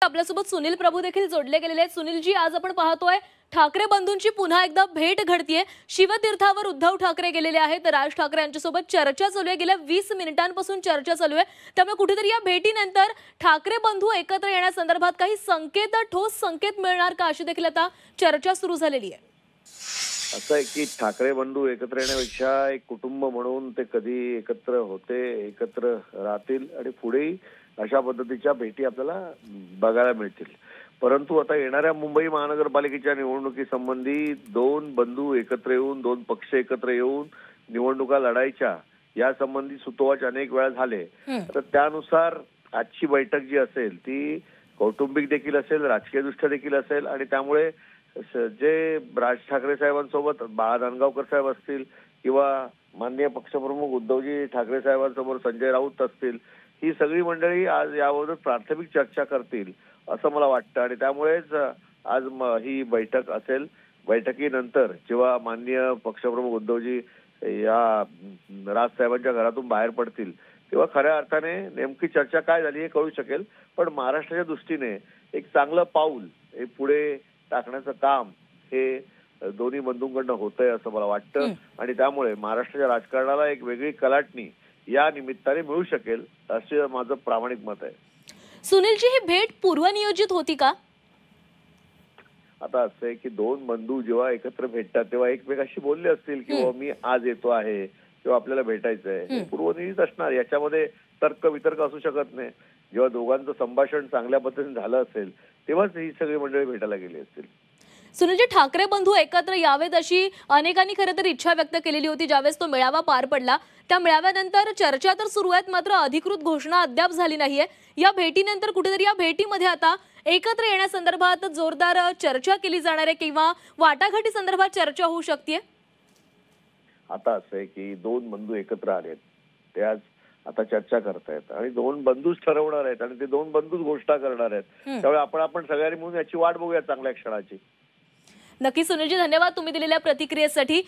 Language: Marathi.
आपल्यासोबत सुनील प्रभू देखील जोडले गेलेले आहेत। सुनीलजी, आज आपण पाहतोय ठाकरे बंधूंची पुन्हा एकदा भेट घडतीये। शिवतीर्थावर उद्धव ठाकरे गेलेले आहेत। राज ठाकरे यांच्यासोबत चर्चा चालू आहे। गेल्या 20 मिनिटांपासून चर्चा चालू आहे। त्यामुळे कुठेतरी या भेटीनंतर ठाकरे बंधू एकत्र येण्यासंदर्भात काही संकेत, ठोस संकेत मिळणार का, अशी देखील आता चर्चा सुरू झालेली आहे। असं आहे की ठाकरे बंधू एकत्र येण्यापेक्षा एक कुटुंब म्हणून ते कधी एकत्र होते, एकत्र राहतील आणि पुढेही अशा पद्धतीच्या भेटी आपल्याला बघायला मिळतील। परंतु आता येणाऱ्या मुंबई महानगरपालिकेच्या निवडणुकीसंबंधी दोन बंधू एकत्र येऊन, दोन पक्ष एकत्र येऊन निवडणुका लढायच्या यासंबंधी सुतोवाच अनेक वेळा झाले। तर त्यानुसार आजची बैठक जी असेल ती कौटुंबिक देखील असेल, राजकीयदृष्ट्या देखील असेल आणि त्यामुळे जे राज ठाकरे साहेबांसोबत बाळा धानगावकर साहेब असतील किंवा माननीय पक्षप्रमुख उद्धवजी ठाकरे साहेबांसमोर संजय राऊत असतील, ही सगळी मंडळी आज यावर प्राथमिक चर्चा करतील असं मला वाटतं आणि त्यामुळेच आज ही बैठक असेल। बैठकीनंतर जेव्हा माननीय पक्षप्रमुख उद्धवजी या राज साहेबांच्या घरातून बाहेर पडतील तेव्हा खऱ्या अर्थाने नेमकी चर्चा काय झाली हे कळू शकेल। पण महाराष्ट्राच्या दृष्टीने एक चांगलं पाऊल हे पुढे टाकण्याचं काम हे दोन्ही बंधूंकडनं होतंय असं मला वाटतं आणि त्यामुळे महाराष्ट्राच्या राजकारणाला एक वेगळी कलाटणी या निमित्ताने मिळू शकेल असे माझं प्रामाणिक मत आहे। सुनीलजी, ही भेट पूर्वनियोजित होती का? आता असं आहे की दोन बंधू जेव्हा एकत्र भेटतात तेव्हा एकमेकाशी बोलले असतील किंवा मी आज येतो आहे किंवा आपल्याला भेटायचं आहे, पूर्वनियोजित असणार, याच्यामध्ये तर्क वितर्क असू शकत नाही। जेव्हा दोघांचं संभाषण चांगल्या पद्धतीने झालं असेल तेव्हाच ही सगळी मंडळी भेटायला गेली असतील। सुनीलजी, ठाकरे बंधू एकत्र यावेत अशी अनेकांनी खरं तर इच्छा व्यक्त केलेली होती ज्यावेळेस तो मेळावा पार पडला। त्या मेळाव्यानंतर चर्चा तर सुरू आहेत, मात्र अधिकृत घोषणा अद्याप झाली नाहीये। या भेटीनंतर कुठेतरी या भेटीमध्ये आता एकत्र येण्यासंदर्भात जोरदार चर्चा केली जाणार आहे किंवा वाटाघाटी संदर्भात चर्चा होऊ शकते। आता असं आहे की दोन बंधू एकत्र आलेत, ते आज आता चर्चा करतायत आणि दोन बंधूच ठरवणार आहेत आणि ते दोन बंधूच घोषणा करणार आहेत। त्यामुळे आपण सगळ्यांनी म्हणून याची वाट बघूया चांगल्या क्षणाची। नक्की सुनीलजी, धन्यवाद तुम्ही दिलेल्या प्रतिक्रियेसाठी।